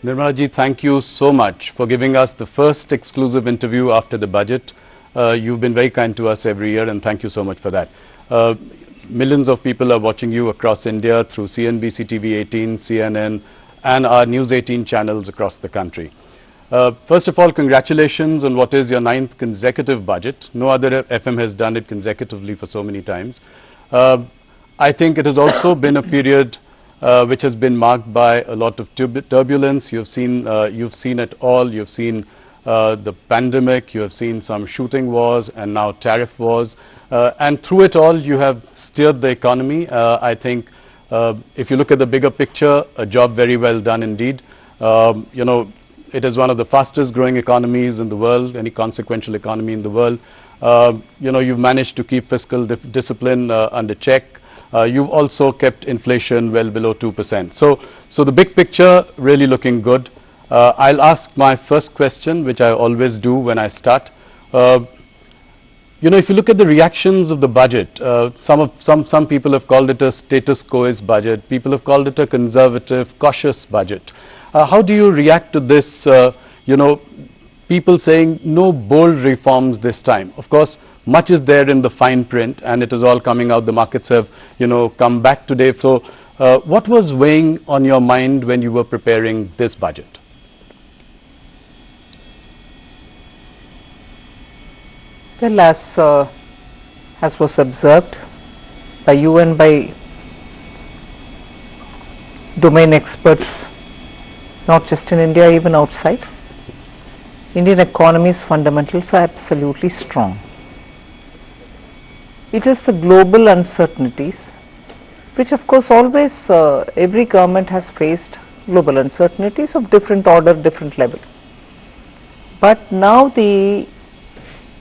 Nirmala ji, thank you so much for giving us the first exclusive interview after the budget. You've been very kind to us every year, and thank you so much for that. Millions of people are watching you across India through CNBC TV 18, CNN, and our News 18 channels across the country. First of all, congratulations on what is your 9th consecutive budget. No other FM has done it consecutively for so many times. I think it has also been a period which has been marked by a lot of turbulence. You've seen it all. You've seen the pandemic, you have seen some shooting wars and now tariff wars, and through it all you have steered the economy. I think if you look at the bigger picture, a job very well done indeed. You know, it is one of the fastest growing economies in the world, any consequential economy in the world. You know, you've managed to keep fiscal discipline under check. You've also kept inflation well below 2%. So the big picture really looking good. I'll ask my first question, which I always do when I start. You know, if you look at the reactions of the budget, some people have called it a status quo budget. People have called it a conservative, cautious budget. How do you react to this? You know, people saying no bold reforms this time. Of course, much is there in the fine print, and it is all coming out. The markets have, you know, come back today. So, what was weighing on your mind when you were preparing this budget? Well, as was observed by you and by domain experts, not just in India, even outside, Indian economy's fundamentals are absolutely strong. It is the global uncertainties, which of course always every government has faced global uncertainties of different order, different level. But now the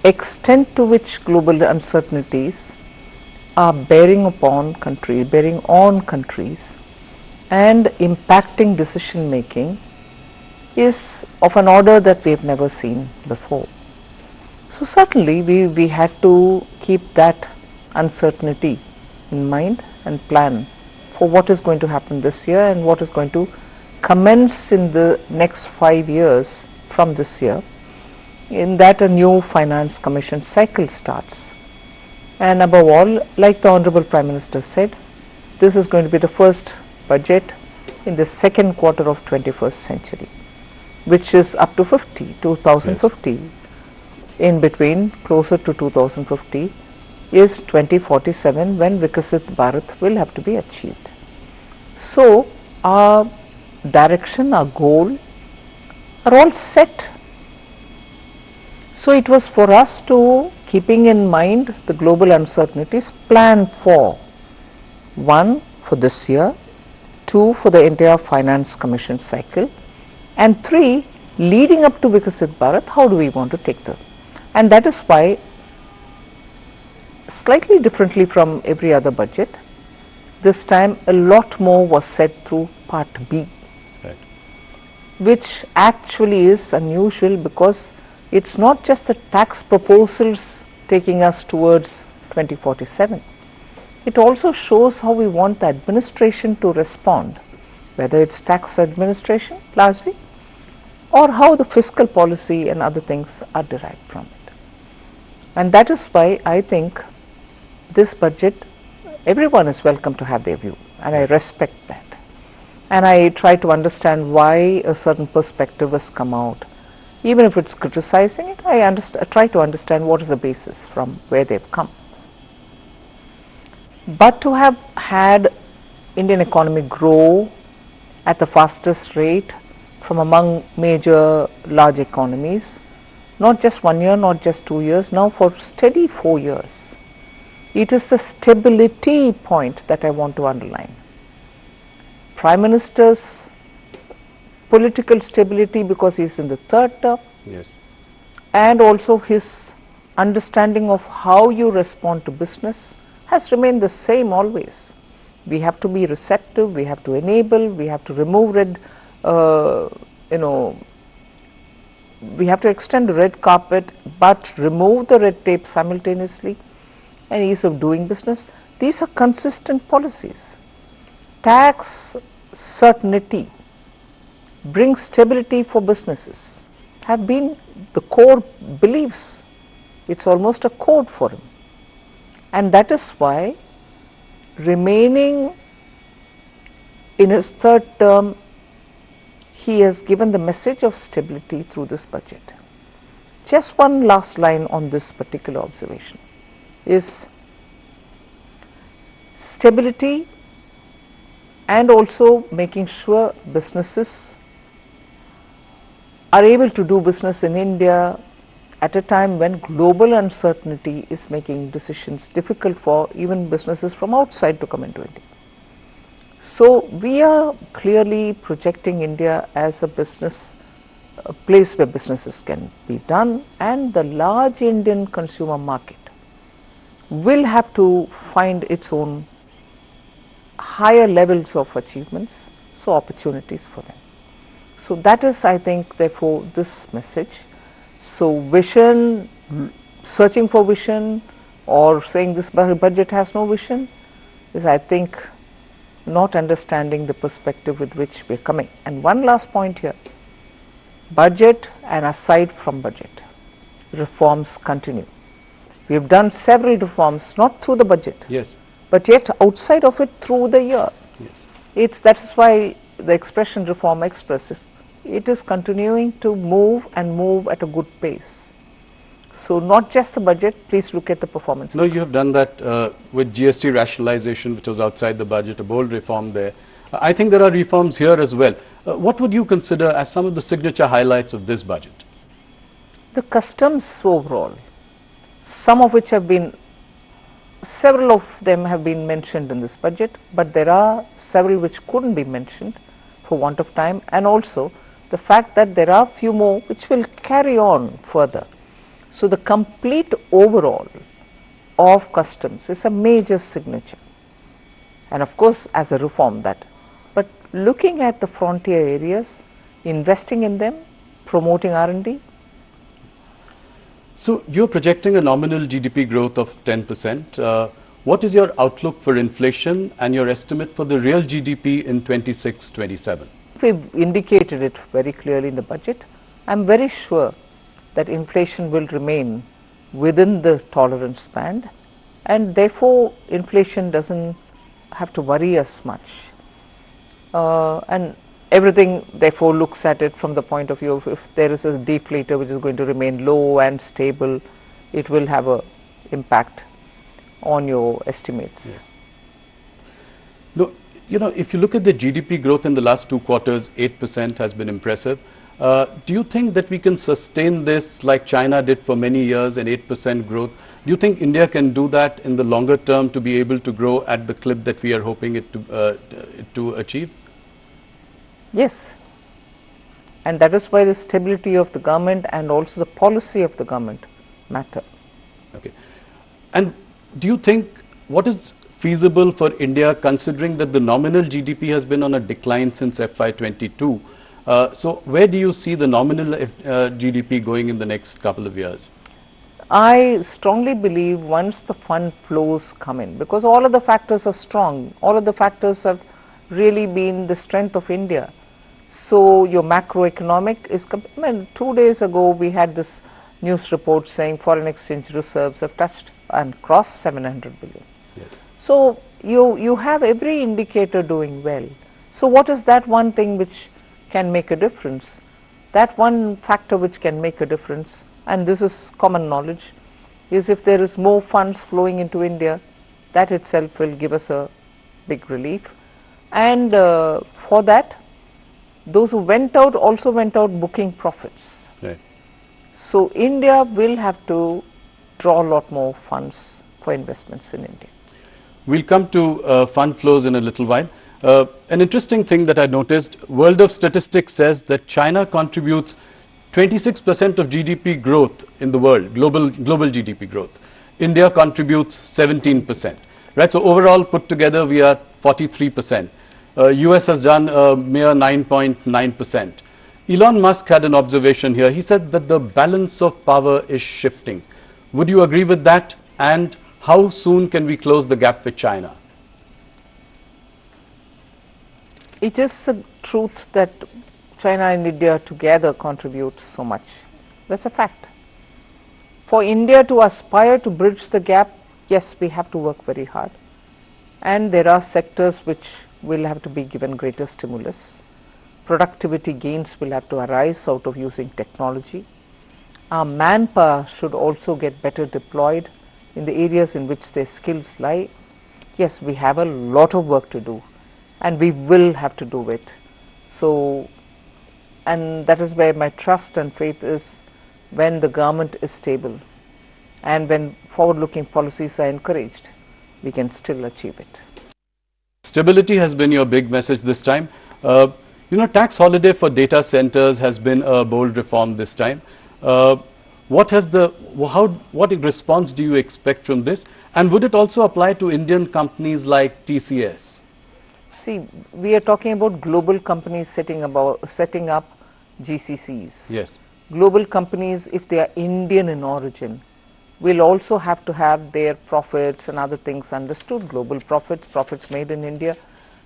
extent to which global uncertainties are bearing on countries and impacting decision making is of an order that we have never seen before. So certainly we had to keep that uncertainty in mind and plan for what is going to happen this year and what is going to commence in the next 5 years from this year. In that a new finance commission cycle starts, and above all, like the Honorable Prime Minister said, this is going to be the first budget in the second quarter of 21st century, which is up to 2050. Yes. In between, closer to 2050 is 2047, when Vikasit Bharat will have to be achieved. So our direction, our goal are all set. So it was for us to, keeping in mind the global uncertainties, plan for 1 for this year, 2 for the entire finance commission cycle, and 3 leading up to Vikasit Bharat, how do we want to take them? And that is why, slightly differently from every other budget, this time a lot more was said through Part B, right, which actually is unusual because it's not just the tax proposals taking us towards 2047. It also shows how we want the administration to respond, whether it's tax administration largely, or how the fiscal policy and other things are derived from it. And that is why I think this budget, everyone is welcome to have their view, and I respect that. And I try to understand why a certain perspective has come out. Even if it's criticizing it, I try to understand what is the basis from where they've come. But to have had Indian economy grow at the fastest rate from among major large economies, not just 1 year, not just 2 years, now for steady 4 years, it is the stability point that I want to underline. Prime Minister's political stability, because he is in the third term, yes, and also his understanding of how you respond to business has remained the same always. We have to be receptive, we have to enable, we have to remove we have to extend the red carpet but remove the red tape simultaneously, and ease of doing business. These are consistent policies. Tax certainty, bring stability for businesses have been the core beliefs. It's almost a code for him. And that is why, remaining in his third term, he has given the message of stability through this budget. Just one last line on this particular observation is stability and also making sure businesses are able to do business in India at a time when global uncertainty is making decisions difficult for even businesses from outside to come into India. So we are clearly projecting India as a place where businesses can be done, and the large Indian consumer market will have to find its own higher levels of achievements, so opportunities for them. So that is, I think, therefore, this message. So vision, searching for vision, or saying this budget has no vision, is, I think, not understanding the perspective with which we are coming. And one last point here, budget and aside from budget, reforms continue. We have done several reforms, not through the budget, yes, but yet outside of it through the year. Yes. That is why the expression Reform Express, it is continuing to move and move at a good pace. So not just the budget, please look at the performance. No, you have done that with GST rationalization, which was outside the budget, a bold reform there. I think there are reforms here as well. What would you consider as some of the signature highlights of this budget? The customs overall, some of which have been, several of them have been mentioned in this budget, but there are several which couldn't be mentioned for want of time, and also the fact that there are few more which will carry on further. So the complete overall of customs is a major signature, and of course as a reform that, but looking at the frontier areas, investing in them, promoting R&D. So you're projecting a nominal GDP growth of 10%. What is your outlook for inflation and your estimate for the real GDP in 26-27? We've indicated it very clearly in the budget. I'm very sure that inflation will remain within the tolerance band, and therefore inflation doesn't have to worry us much. And everything therefore looks at it from the point of view of, if there is a deflator which is going to remain low and stable, it will have an impact on your estimates. Yes. No, you know, if you look at the GDP growth in the last 2 quarters, 8% has been impressive. Do you think that we can sustain this like China did for many years, an 8% growth? Do you think India can do that in the longer term to be able to grow at the clip that we are hoping it to achieve? Yes, and that is why the stability of the government and also the policy of the government matter. Okay. And do you think, what is feasible for India considering that the nominal GDP has been on a decline since FY22? So where do you see the nominal GDP going in the next couple of years? I strongly believe once the fund flows come in, because all of the factors are strong, all of the factors have really been the strength of India. So your macroeconomic is, 2 days ago we had this news report saying foreign exchange reserves have touched and crossed 700 billion. Yes. So you have every indicator doing well. So what is that one thing which can make a difference? That one factor which can make a difference, and this is common knowledge, is if there is more funds flowing into India, that itself will give us a big relief. And for that, those who went out also went out booking profits. Right. So India will have to draw a lot more funds for investments in India. We'll come to fund flows in a little while. An interesting thing that I noticed, World of Statistics says that China contributes 26% of GDP growth in the world, global GDP growth. India contributes 17%. Right, so overall put together we are 43%. US has done a mere 9.9%. Elon Musk had an observation here. He said that the balance of power is shifting. Would you agree with that? And how soon can we close the gap with China? It is the truth that China and India together contribute so much. That's a fact. For India to aspire to bridge the gap, yes, we have to work very hard. And there are sectors which will have to be given greater stimulus. Productivity gains will have to arise out of using technology. Our manpower should also get better deployed in the areas in which their skills lie. Yes, we have a lot of work to do, and we will have to do it. So, and that is where my trust and faith is. When the government is stable and when forward-looking policies are encouraged, we can still achieve it. Stability has been your big message this time. Tax holiday for data centers has been a bold reform this time. What response do you expect from this? And would it also apply to Indian companies like TCS? See, we are talking about global companies setting up GCCs. Yes. Global companies, if they are Indian in origin, will also have to have their profits and other things understood. Global profits made in India.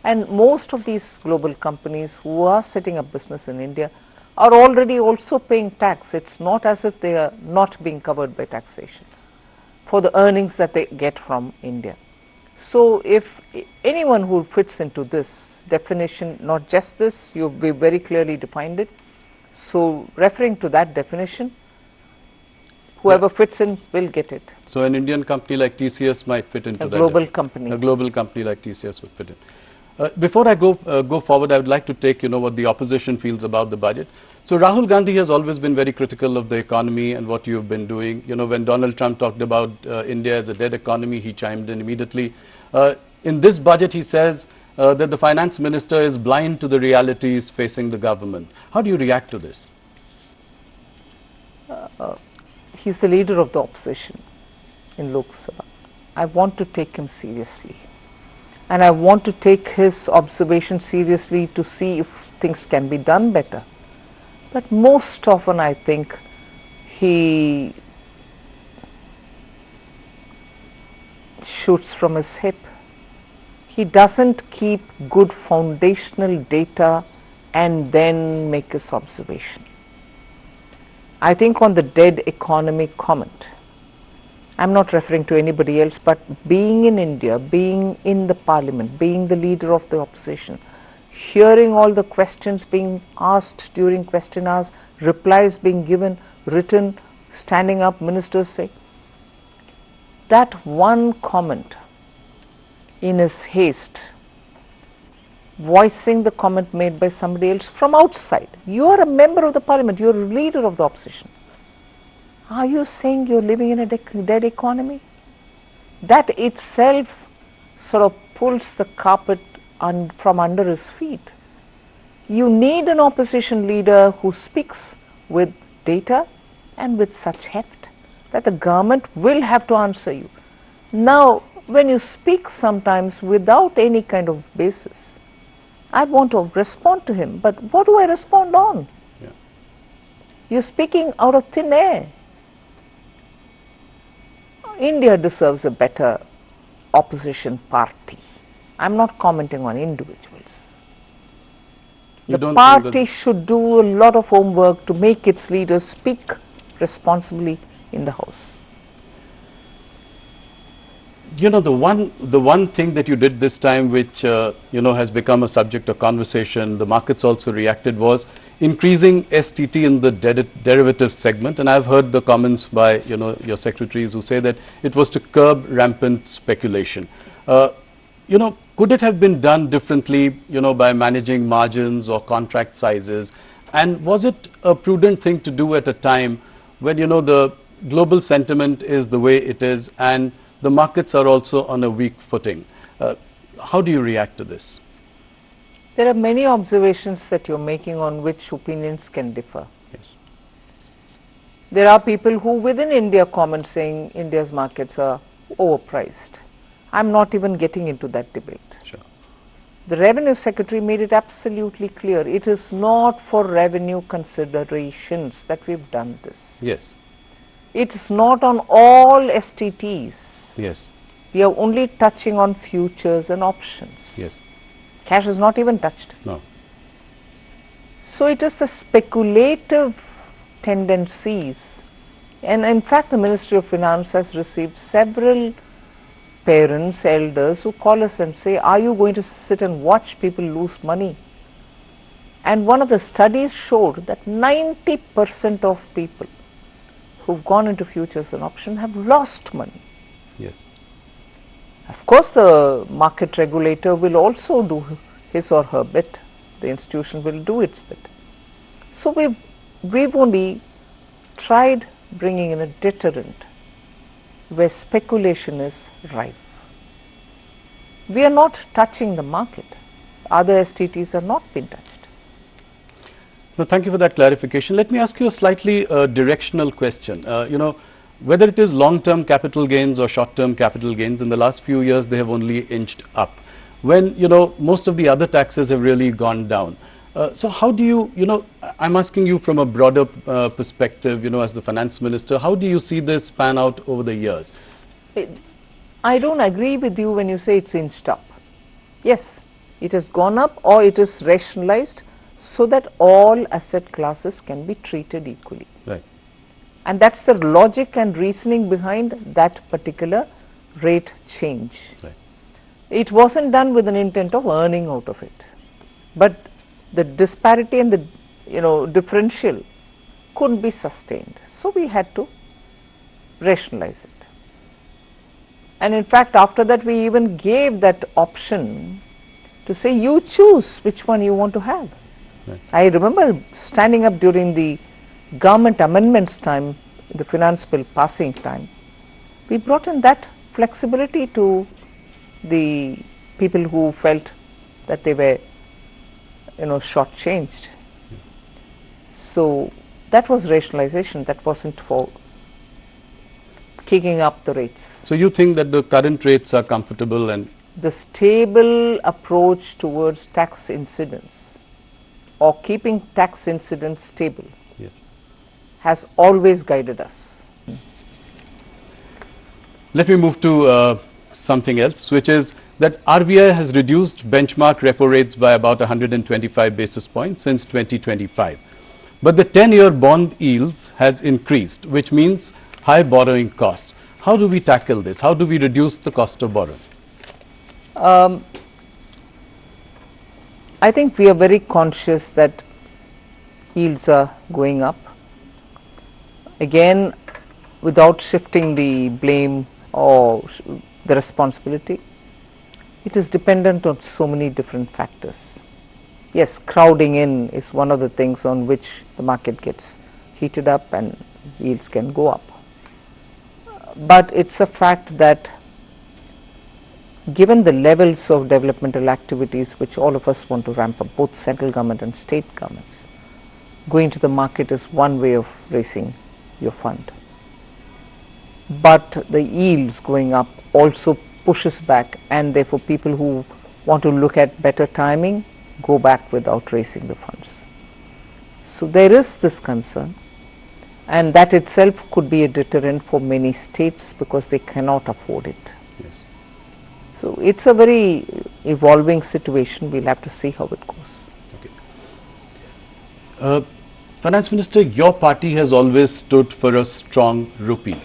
And most of these global companies who are setting up business in India are already also paying tax. It's not as if they are not being covered by taxation for the earnings that they get from India. So if anyone who fits into this definition, not just this, we very clearly defined it. So referring to that definition, whoever fits in will get it. So an Indian company like TCS might fit into that. A global company. A global company like TCS would fit in. Before I go forward, I would like to take what the opposition feels about the budget. So Rahul Gandhi has always been very critical of the economy and what you've been doing. When Donald Trump talked about India as a dead economy, he chimed in immediately. In this budget, he says that the finance minister is blind to the realities facing the government. How do you react to this? He's the leader of the opposition in Lok Sabha. I want to take him seriously. And I want to take his observation seriously to see if things can be done better. But most often I think he shoots from his hip. He doesn't keep good foundational data and then make his observation. I think on the dead economy comment, I'm not referring to anybody else, but being in India, being in the parliament, being the leader of the opposition, hearing all the questions being asked during question hours, replies being given, written, standing up, ministers say, that one comment in his haste, voicing the comment made by somebody else from outside. You are a member of the parliament, you are a leader of the opposition. Are you saying you're living in a dead economy? That itself sort of pulls the carpet from under his feet. You need an opposition leader who speaks with data and with such heft that the government will have to answer you. Now, when you speak sometimes without any kind of basis, I want to respond to him, but what do I respond on? Yeah. You're speaking out of thin air. India deserves a better opposition party. I'm not commenting on individuals. The party should do a lot of homework to make its leaders speak responsibly in the House. The one thing that you did this time which has become a subject of conversation, the markets also reacted, was increasing STT in the derivatives segment, and I've heard the comments by your secretaries who say that it was to curb rampant speculation. Could it have been done differently, by managing margins or contract sizes, and was it a prudent thing to do at a time when the global sentiment is the way it is and the markets are also on a weak footing? How do you react to this? There are many observations that you're making on which opinions can differ. Yes. There are people who within India comment saying India's markets are overpriced. I'm not even getting into that debate. Sure. The Revenue Secretary made it absolutely clear. It is not for revenue considerations that we've done this. Yes. It is not on all STTs. Yes. We are only touching on futures and options. Yes. Cash is not even touched. No. So it is the speculative tendencies, and in fact the Ministry of Finance has received several parents, elders who call us and say, are you going to sit and watch people lose money? And one of the studies showed that 90% of people who've gone into futures and options have lost money. Yes. Of course the market regulator will also do his or her bit, the institution will do its bit. So we've only tried bringing in a deterrent where speculation is rife. We are not touching the market. Other STTs are not being touched. No, thank you for that clarification. Let me ask you a slightly directional question. Whether it is long-term capital gains or short-term capital gains, in the last few years they have only inched up. When, most of the other taxes have really gone down. So how do you, I'm asking you from a broader perspective, as the finance minister, how do you see this pan out over the years? I don't agree with you when you say it's inched up. Yes, it has gone up or it is rationalized so that all asset classes can be treated equally. Right. And that's the logic and reasoning behind that particular rate change. Right. It wasn't done with an intent of earning out of it, but the disparity and the differential couldn't be sustained, so we had to rationalize it. And in fact after that we even gave that option to say you choose which one you want to have. Right. I remember standing up during the government amendments time, the finance bill passing time, we brought in that flexibility to the people who felt that they were shortchanged. So that was rationalization, that wasn't for kicking up the rates. So you think that the current rates are comfortable and the stable approach towards tax incidence or keeping tax incidence stable, yes, has always guided us. Let me move to something else, which is that RBI has reduced benchmark repo rates by about 125 basis points since 2025. But the 10-year bond yields has increased, which means high borrowing costs. How do we tackle this? How do we reduce the cost of borrowing? I think we are very conscious that yields are going up. Again, without shifting the blame or the responsibility, it is dependent on so many different factors. Yes, crowding in is one of the things on which the market gets heated up and yields can go up. But it's a fact that given the levels of developmental activities which all of us want to ramp up, both central government and state governments, going to the market is one way of raising your fund. But the yields going up also pushes back, and therefore people who want to look at better timing go back without raising the funds. So there is this concern, and that itself could be a deterrent for many states because they cannot afford it. Yes. So it's a very evolving situation. We'll have to see how it goes. Okay. Finance Minister, your party has always stood for a strong rupee.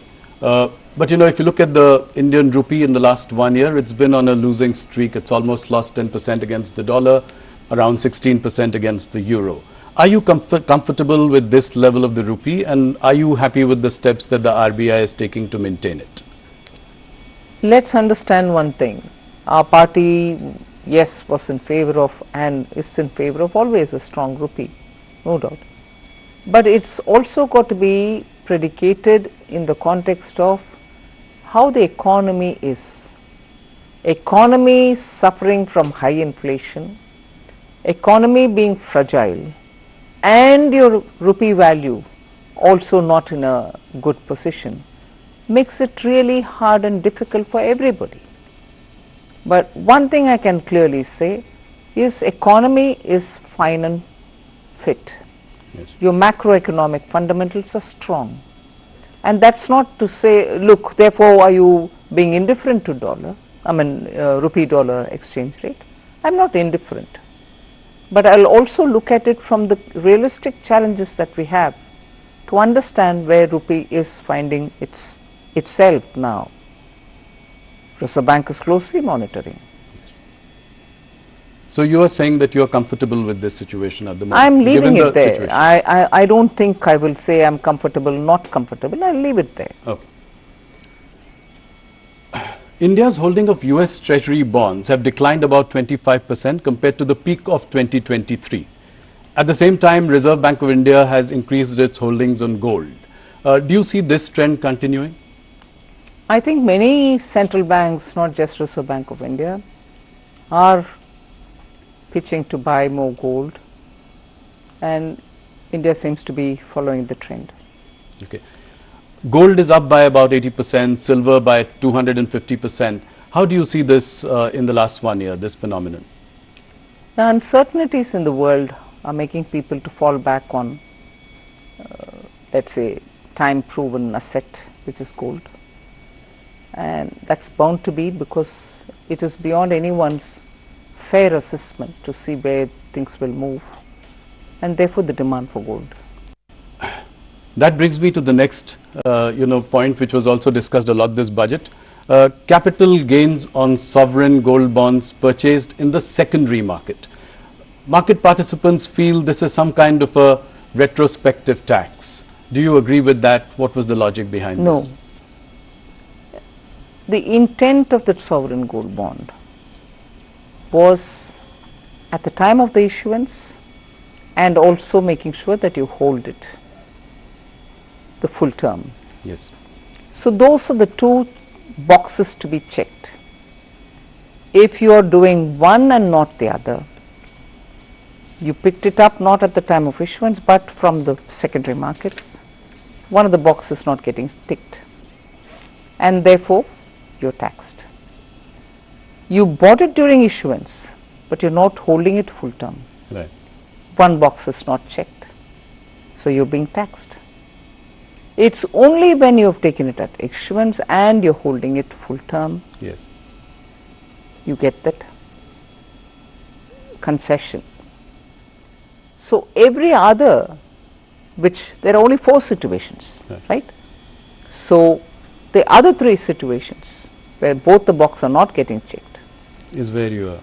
But if you look at the Indian rupee in the last 1 year, it's been on a losing streak. It's almost lost 10% against the dollar, around 16% against the euro. Are you comfortable with this level of the rupee, and are you happy with the steps that the RBI is taking to maintain it? Let's understand one thing. Our party, yes, was in favor of and is in favor of always a strong rupee, no doubt. But it's also got to be predicated in the context of how the economy is. Economy suffering from high inflation, economy being fragile, and your rupee value also not in a good position, makes it really hard and difficult for everybody. But one thing I can clearly say is economy is fine and fit. Yes. Your macroeconomic fundamentals are strong. And that's not to say, look, therefore are you being indifferent to rupee dollar exchange rate? I'm not indifferent. but I'll also look at it from the realistic challenges that we have to understand where rupee is finding itself now. Reserve Bank is closely monitoring. So you are saying that you are comfortable with this situation at the moment? I'm leaving it there. I don't think I will say I'm comfortable, not comfortable. I'll leave it there. Okay. India's holding of US Treasury bonds have declined about 25% compared to the peak of 2023. At the same time, Reserve Bank of India has increased its holdings on gold. Do you see this trend continuing? I think many central banks, not just Reserve Bank of India, are pitching to buy more gold, and India seems to be following the trend. Okay. Gold is up by about 80%, silver by 250%. How do you see this in the last 1 year, this phenomenon? The uncertainties in the world are making people to fall back on, let's say, time-proven asset, which is gold. And that's bound to be, because it is beyond anyone's fair assessment to see where things will move, and therefore the demand for gold. That brings me to the next point, which was also discussed a lot this budget. Capital gains on sovereign gold bonds purchased in the secondary market. Market participants feel this is some kind of a retrospective tax. Do you agree with that? What was the logic behind this? No. The intent of the sovereign gold bond was at the time of the issuance, and also making sure that you hold it the full term. Yes. So those are the two boxes to be checked. If you are doing one and not the other, you picked it up not at the time of issuance but from the secondary markets, one of the boxes not getting ticked, and therefore you're taxed. You bought it during issuance, but you're not holding it full term. Right. One box is not checked, so you're being taxed. It's only when you've taken it at issuance and you're holding it full term, yes, you get that concession. So every other, which there are only 4 situations, right? So the other 3 situations where both the boxes are not getting checked is where you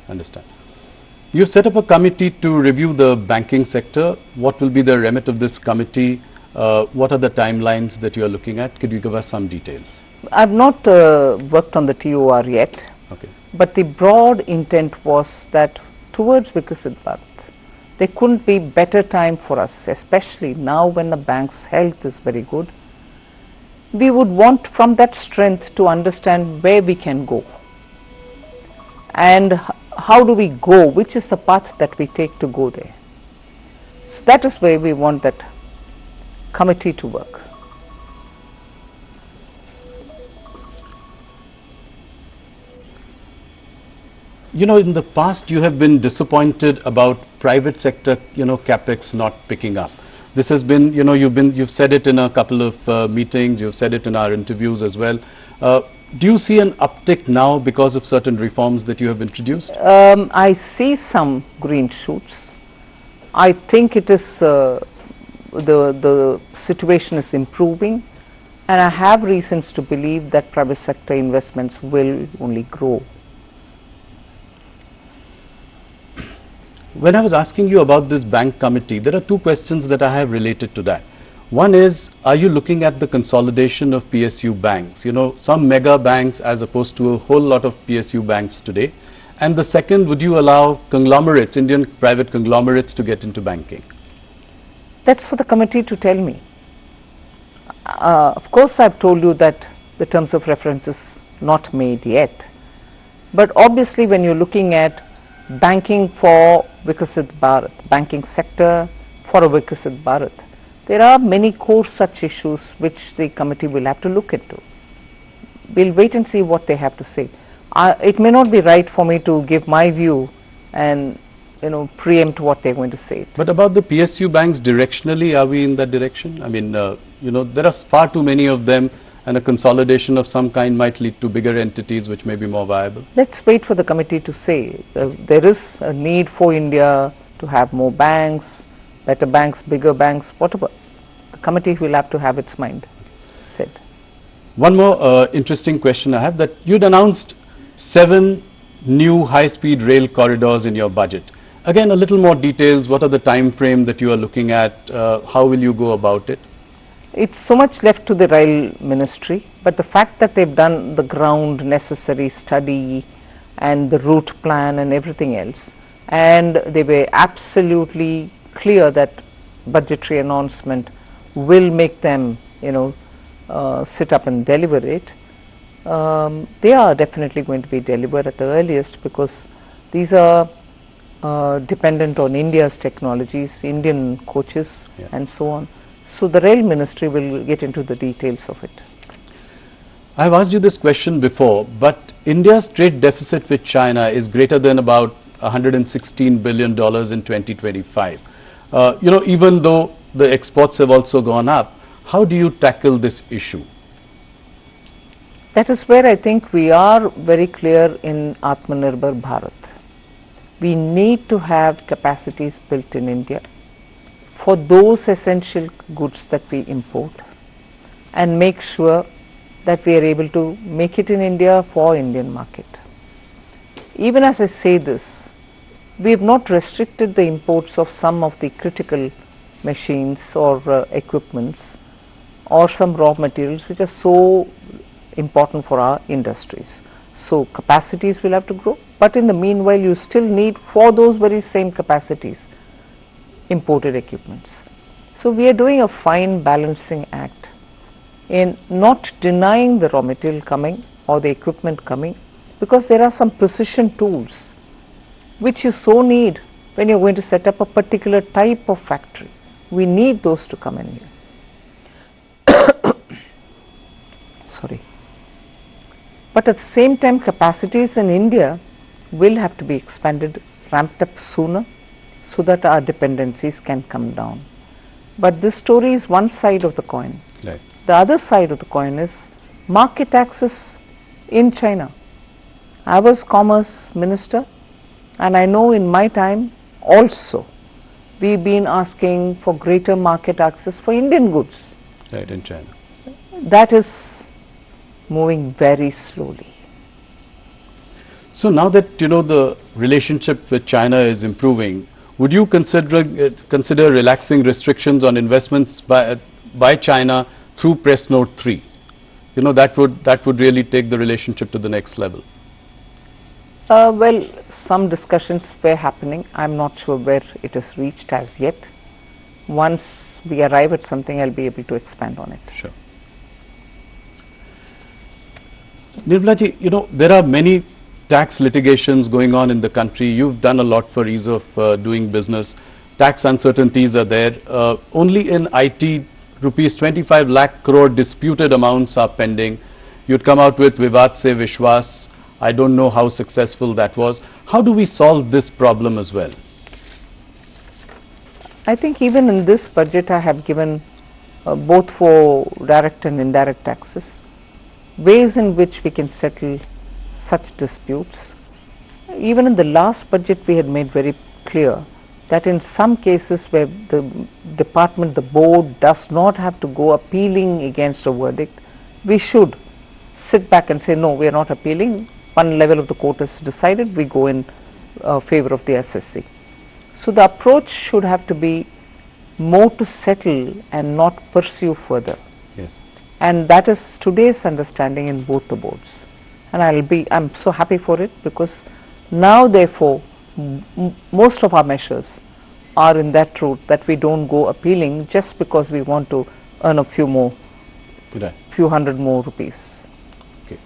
understand. You set up a committee to review the banking sector. What will be the remit of this committee? What are the timelines that you are looking at? Could you give us some details? I've not worked on the TOR yet, okay, but the broad intent was that towards Viksit Bharat, there couldn't be better time for us, especially now when the bank's health is very good. We would want from that strength to understand where we can go and how do we go, which is the path that we take to go there. So that is where we want that committee to work. You know, in the past you have been disappointed about private sector, capex not picking up. This has been, you've said it in a couple of meetings, you've said it in our interviews as well. Do you see an uptick now because of certain reforms that you have introduced? I see some green shoots. I think it is the situation is improving, and I have reasons to believe that private sector investments will only grow. When I was asking you about this bank committee, there are 2 questions that I have related to that. One is, are you looking at the consolidation of PSU banks? Some mega banks as opposed to a whole lot of PSU banks today. And the second, would you allow conglomerates, Indian private conglomerates, to get into banking? That's for the committee to tell me. Of course, I've told you that the terms of reference is not made yet. But obviously, when you're looking at banking for Viksit Bharat, banking sector for a Viksit Bharat, there are many core such issues which the committee will have to look into. We'll wait and see what they have to say. It may not be right for me to give my view and preempt what they're going to say. But about the PSU banks, directionally, are we in that direction? I mean, there are far too many of them, and a consolidation of some kind might lead to bigger entities which may be more viable? Let's wait for the committee to say. There is a need for India to have more banks, better banks, bigger banks, whatever. The committee will have to have its mind said. One more interesting question I have, that you'd announced 7 new high-speed rail corridors in your budget. Again, a little more details. What are the time frame that you are looking at? How will you go about it? It's so much left to the rail ministry, but the fact that they've done the ground necessary study and the route plan and everything else, and they were absolutely clear that budgetary announcement will make them, sit up and deliver it. They are definitely going to be delivered at the earliest, because these are dependent on India's technologies, Indian coaches, and so on. So the rail ministry will get into the details of it. I have asked you this question before, but India's trade deficit with China is greater than about $116 billion in 2025. Even though the exports have also gone up, how do you tackle this issue? That is where I think we are very clear in Atmanirbhar Bharat. We need to have capacities built in India for those essential goods that we import, and make sure that we are able to make it in India for Indian market. Even as I say this, we have not restricted the imports of some of the critical machines or equipments or some raw materials which are so important for our industries. So capacities will have to grow, but in the meanwhile you still need, for those very same capacities, imported equipments. So we are doing a fine balancing act in not denying the raw material coming or the equipment coming, because there are some precision tools which you so need when you're going to set up a particular type of factory. We need those to come in here. Sorry. But at the same time, capacities in India will have to be expanded, ramped up sooner, so that our dependencies can come down. But this story is one side of the coin. Right. The other side of the coin is market access in China. I was Commerce Minister, and I know in my time also we've been asking for greater market access for Indian goods. Right, in China. That is moving very slowly. So now that the relationship with China is improving, would you consider relaxing restrictions on investments by China through Press Note 3? That would really take the relationship to the next level. Well, some discussions were happening. I'm not sure where it has reached as yet. Once we arrive at something, I'll be able to expand on it. Sure. Nirmala ji, there are many tax litigations going on in the country. You've done a lot for ease of doing business. Tax uncertainties are there. Only in IT, rupees 25 lakh crore disputed amounts are pending. You'd come out with Vivad Se Vishwas. I don't know how successful that was. How do we solve this problem as well? I think even in this budget I have given both for direct and indirect taxes, ways in which we can settle such disputes. Even in the last budget we had made very clear that in some cases where the department, the board does not have to go appealing against a verdict, we should sit back and say, no, we are not appealing. One level of the court has decided, we go in favor of the SSC. So the approach should have to be more to settle and not pursue further. Yes. And that is today's understanding in both the boards. And I'm so happy for it, because now therefore most of our measures are in that route, that we don't go appealing just because we want to earn a few more, few hundred more rupees. Okay.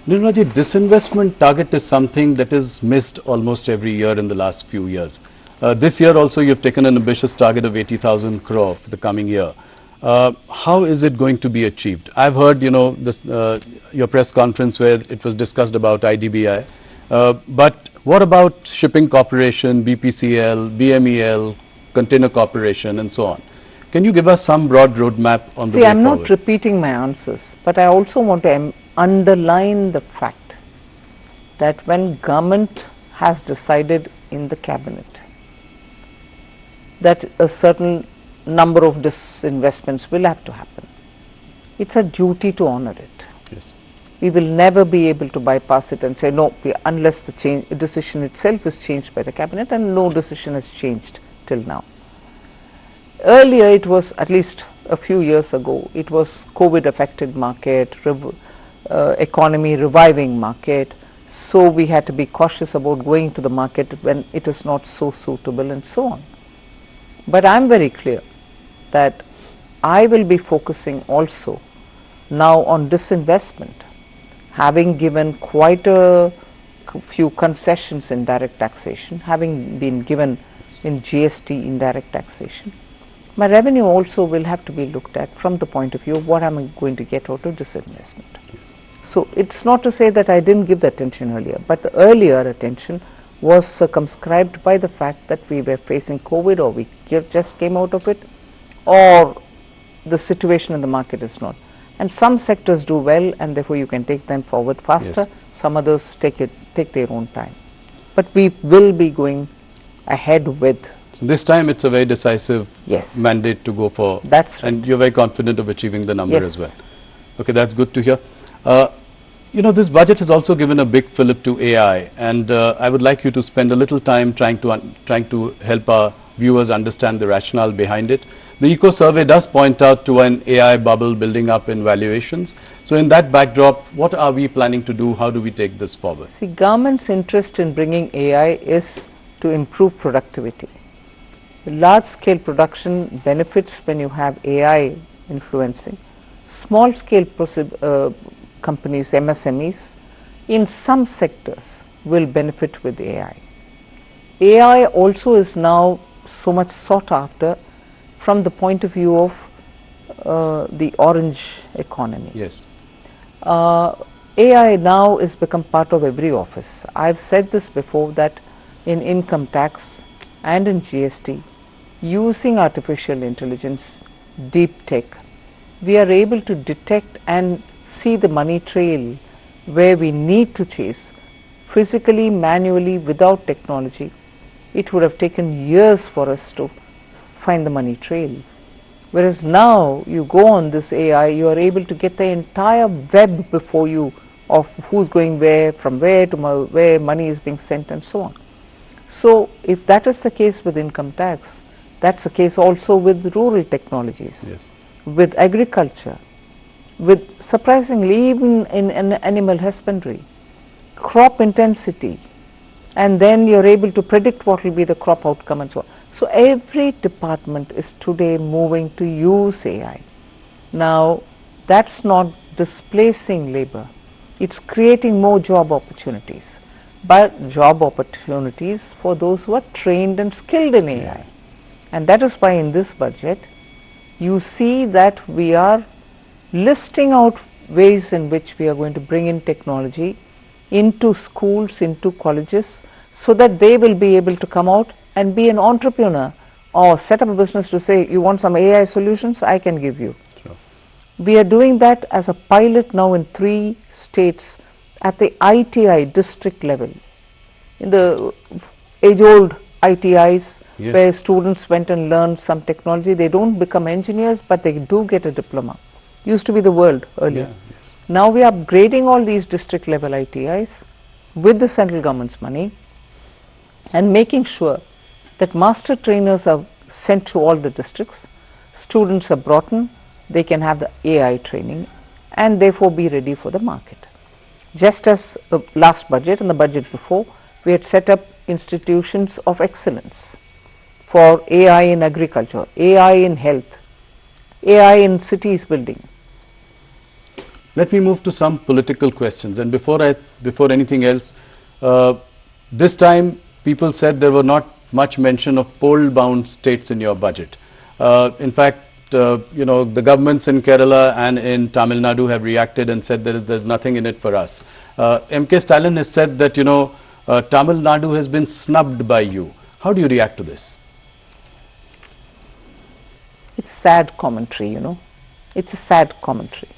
Nirmala ji, disinvestment target is something that is missed almost every year in the last few years. This year also you've taken an ambitious target of 80,000 crore for the coming year. How is it going to be achieved? I've heard, your press conference where it was discussed about IDBI. But what about Shipping Corporation, BPCL, BMEL, Container Corporation and so on? Can you give us some broad roadmap on the way See, I'm forward? not repeating my answers, but I also want to underline the fact that when government has decided in the cabinet that a certain number of disinvestments will have to happen, it's a duty to honor it. Yes. We will never be able to bypass it and say no, unless the decision itself is changed by the cabinet, and no decision has changed till now. Earlier it was, at least a few years ago, it was COVID affected market, economy reviving market, so we had to be cautious about going to the market when it is not so suitable and so on. But I am very clear that I will be focusing also now on disinvestment, having given quite a few concessions in direct taxation, having been given in GST indirect taxation. My revenue also will have to be looked at from the point of view of what am I going to get out of disinvestment. Yes. So it's not to say that I didn't give the attention earlier, but the earlier attention was circumscribed by the fact that we were facing COVID, or we just came out of it, or the situation in the market is not. And some sectors do well, and therefore you can take them forward faster. Yes. Some others take their own time. But we will be going ahead with. So this time it's a very decisive Yes. mandate to go for. That's right. And you're very confident of achieving the number Yes. as well. Okay, that's good to hear. You know, this budget has also given a big fillip to AI, and I would like you to spend a little time trying to help our viewers understand the rationale behind it. The Eco Survey does point out to an AI bubble building up in valuations. So in that backdrop, what are we planning to do? How do we take this forward? The government's interest in bringing AI is to improve productivity. Large-scale production benefits when you have AI influencing. Small-scale companies, MSMEs, in some sectors will benefit with AI. AI also is now so much sought after from the point of view of the orange economy. Yes. AI now has become part of every office. I've said this before, that in income tax and in GST, using artificial intelligence, deep tech, we are able to detect and see the money trail where we need to chase. Physically, manually, without technology, it would have taken years for us to find the money trail. Whereas now you go on this AI, you are able to get the entire web before you of who's going where, from where to where money is being sent and so on. So if that is the case with income tax, that's the case also with rural technologies, Yes. with agriculture, with surprisingly even in animal husbandry, crop intensity, and then you're able to predict what will be the crop outcome and so on. So every department is today moving to use AI. Now that's not displacing labor, it's creating more job opportunities, but job opportunities for those who are trained and skilled in AI. And that is why in this budget you see that we are listing out ways in which we are going to bring in technology into schools, into colleges, so that they will be able to come out and be an entrepreneur or set up a business to say, you want some AI solutions, I can give you. Sure. We are doing that as a pilot now in 3 states at the ITI district level. In the age-old ITIs, Yes. where students went and learned some technology, they don't become engineers, but they do get a diploma. Used to be the world earlier. Yeah, yes. Now we are upgrading all these district level ITIs with the central government's money and making sure that master trainers are sent to all the districts, students are brought in, they can have the AI training and therefore be ready for the market. Just as the last budget and the budget before, we had set up institutions of excellence for AI in agriculture, AI in health, AI in cities building. Let me move to some political questions, and before anything else, this time people said there were not much mention of poll-bound states in your budget. In fact, you know, the governments in Kerala and in Tamil Nadu have reacted and said there's nothing in it for us. M.K. Stalin has said that, you know, Tamil Nadu has been snubbed by you. How do you react to this? It's sad commentary, you know. It's a sad commentary.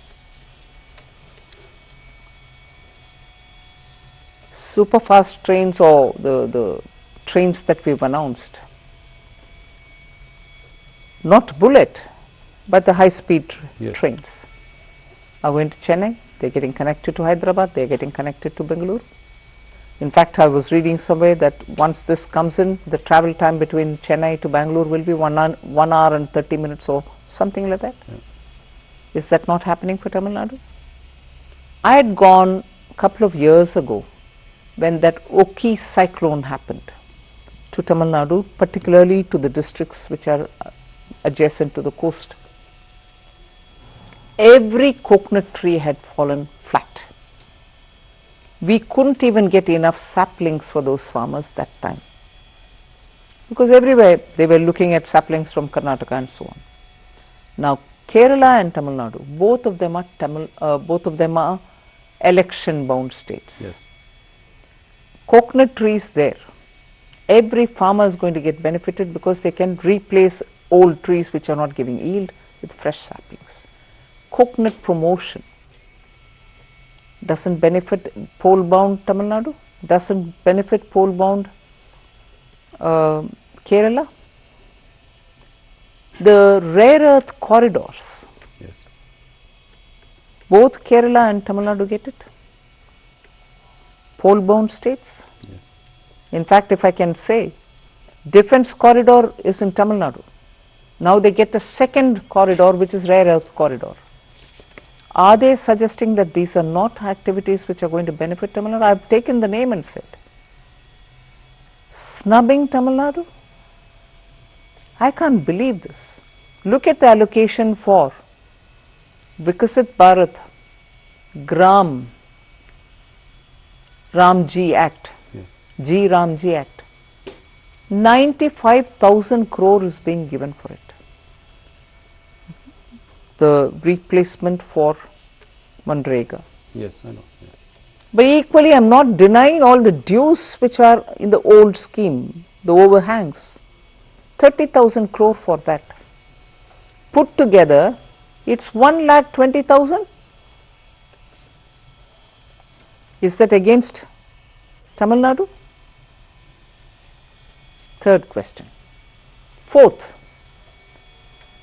Superfast trains, or the trains that we've announced, not bullet, but the high-speed trains are going to Chennai. They're getting connected to Hyderabad. They're getting connected to Bengaluru. In fact, I was reading somewhere that once this comes in, the travel time between Chennai to Bangalore will be 1 hour and 30 minutes or something like that. Yeah. Is that not happening for Tamil Nadu? I had gone a couple of years ago when that Oki cyclone happened to Tamil Nadu, particularly to the districts which are adjacent to the coast. Every coconut tree had fallen flat. We couldn't even get enough saplings for those farmers that time, because everywhere they were looking at saplings from Karnataka and so on. Now Kerala and Tamil Nadu, both of them are election bound states. Yes. Coconut trees there, every farmer is going to get benefited because they can replace old trees which are not giving yield with fresh saplings. Coconut promotion doesn't benefit pole-bound Tamil Nadu, doesn't benefit pole-bound Kerala. The rare earth corridors, yes, both Kerala and Tamil Nadu get it. Pole-bound states. yes. In fact, if I can say, defense corridor is in Tamil Nadu. Now they get the second corridor, which is rare earth corridor. Are they suggesting that these are not activities which are going to benefit Tamil Nadu? I have taken the name and said, snubbing Tamil Nadu? I can't believe this. Look at the allocation for Vikasit Bharat, Gram, Ramji Act, Yes. G Ramji Act. 95,000 crore is being given for it. The replacement for Manrega. Yes, I know. Yeah. But equally, I am not denying all the dues which are in the old scheme, the overhangs. 30,000 crore for that. Put together, it's 1,20,000. Is that against Tamil Nadu? Third question. Fourth,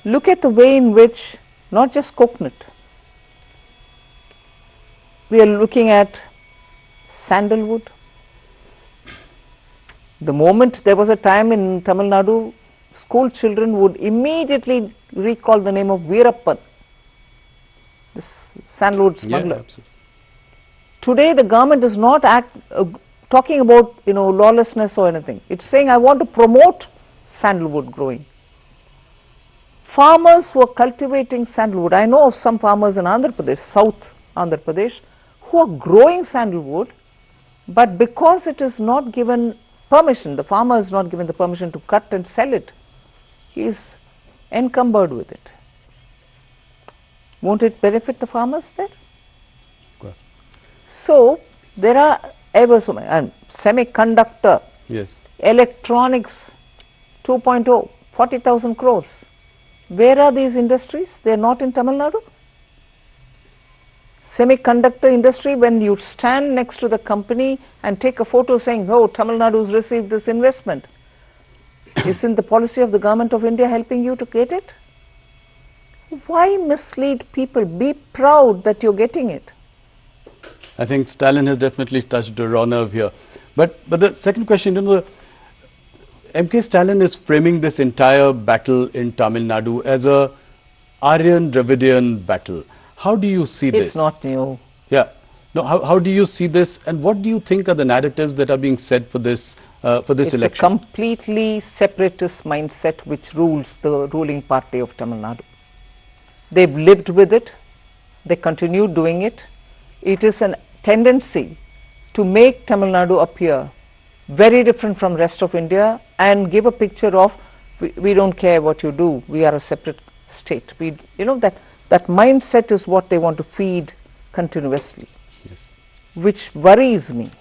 look at the way in which, not just coconut, we are looking at sandalwood. The moment there was a time in Tamil Nadu, school children would immediately recall the name of Veerappan, this sandalwood smuggler. Yeah, absolutely. Today the government is not talking about, you know, lawlessness or anything. It's saying, I want to promote sandalwood growing. Farmers who are cultivating sandalwood, I know of some farmers in Andhra Pradesh, South Andhra Pradesh, who are growing sandalwood, but because it is not given permission, the farmer is not given the permission to cut and sell it, he is encumbered with it. Won't it benefit the farmers there? Of course. So there are ever so many, and semiconductor, Yes. electronics 2.0, 40,000 crores. Where are these industries? They are not in Tamil Nadu. Semiconductor industry, when you stand next to the company and take a photo saying, oh, Tamil Nadu has received this investment, isn't the policy of the government of India helping you to get it? Why mislead people? Be proud that you're getting it. I think Stalin has definitely touched a raw nerve here. But the second question, you know, MK Stalin is framing this entire battle in Tamil Nadu as a Aryan-Dravidian battle. How do you see this? It's not new. Yeah. No, how do you see this, and what do you think are the narratives that are being said for this election? It's a completely separatist mindset which rules the ruling party of Tamil Nadu. They've lived with it. They continue doing it. It is a tendency to make Tamil Nadu appear very different from rest of India and give a picture of we don't care what you do, we are a separate state. You know, that mindset is what they want to feed continuously, Yes. which worries me.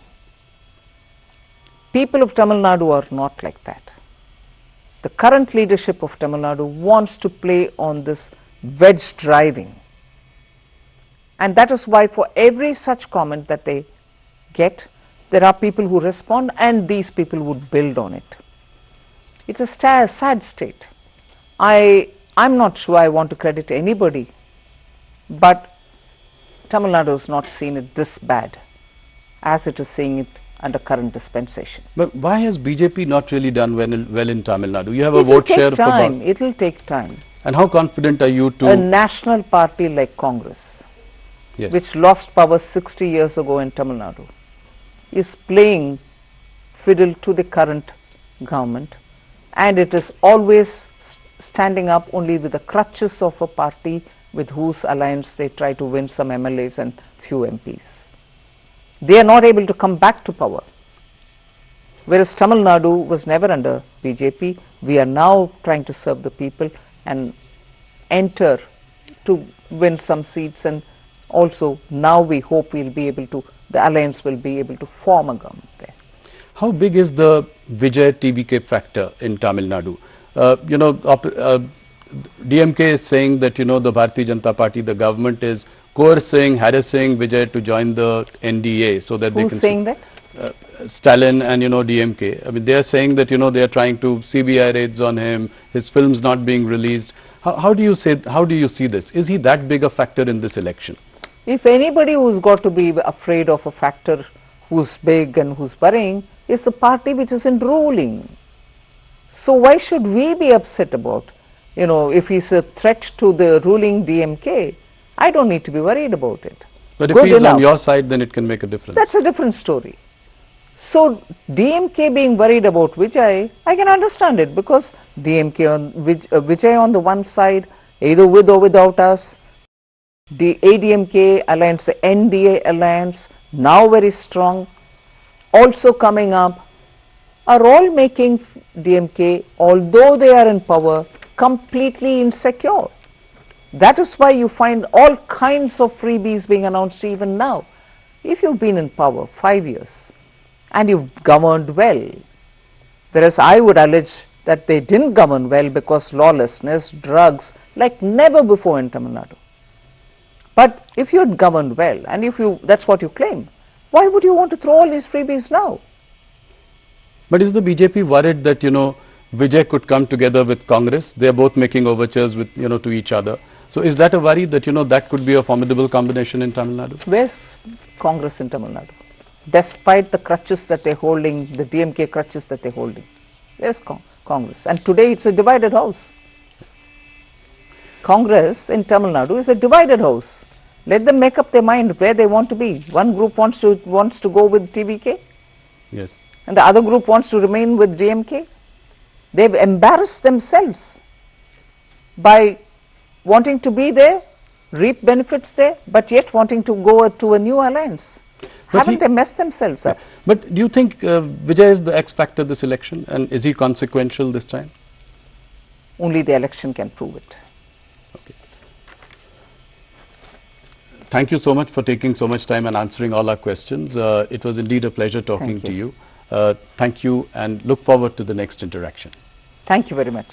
People of Tamil Nadu are not like that. the current leadership of Tamil Nadu wants to play on this wedge driving. And that is why for every such comment that they get, there are people who respond, and these people would build on it. It's a sad state. I'm not sure I want to credit anybody, but Tamil Nadu has not seen it this bad as it is seeing it under current dispensation. But why has BJP not really done well in Tamil Nadu? You have a vote share of about... It will take time. And how confident are you to... A national party like Congress, yes, which lost power 60 years ago in Tamil Nadu, is playing fiddle to the current government, and it is always standing up only with the crutches of a party with whose alliance they try to win some MLAs and few MPs. They are not able to come back to power. Whereas Tamil Nadu was never under BJP, we are now trying to serve the people and enter to win some seats, and also now we hope we'll be able to, the alliance will be able to form a government there. How big is the Vijay TVK factor in Tamil Nadu? DMK is saying that, the Bharatiya Janata Party, the government is coercing, harassing Vijay to join the NDA so that they can... Who's saying that? Stalin and, DMK. I mean, they are saying that, they are trying to CBI raids on him, his film's not being released. How do you see this? Is he that big a factor in this election? If anybody who's got to be afraid of a factor who's big and who's worrying, is the party which is in ruling. So why should we be upset about, if he's a threat to the ruling DMK? I don't need to be worried about it. But if he's on your side, then it can make a difference. That's a different story. So DMK being worried about Vijay, I can understand it, because DMK on Vijay on the one side, either with or without us, the ADMK alliance, the NDA alliance, now very strong, also coming up, are all making DMK, although they are in power, completely insecure. That is why you find all kinds of freebies being announced even now. If you've been in power 5 years and you've governed well, whereas I would allege that they didn't govern well because lawlessness, drugs, like never before in Tamil Nadu. But if you had governed well, and that's what you claim, why would you want to throw all these freebies now? But is the BJP worried that, Vijay could come together with Congress? They are both making overtures with, to each other. So is that a worry that, that could be a formidable combination in Tamil Nadu? Where's Congress in Tamil Nadu? Despite the crutches that they're holding, the DMK crutches that they're holding, where's Congress? And today it's a divided house. Congress in Tamil Nadu is a divided house. Let them make up their mind where they want to be. One group wants to go with TVK. Yes. And the other group wants to remain with DMK. They've embarrassed themselves by wanting to be there, reap benefits there, but yet wanting to go to a new alliance. Haven't they messed themselves up? But do you think Vijay is the X factor this election, and is he consequential this time? Only the election can prove it. Okay. Thank you so much for taking so much time and answering all our questions. It was indeed a pleasure talking to you. Thank you, and look forward to the next interaction. Thank you very much.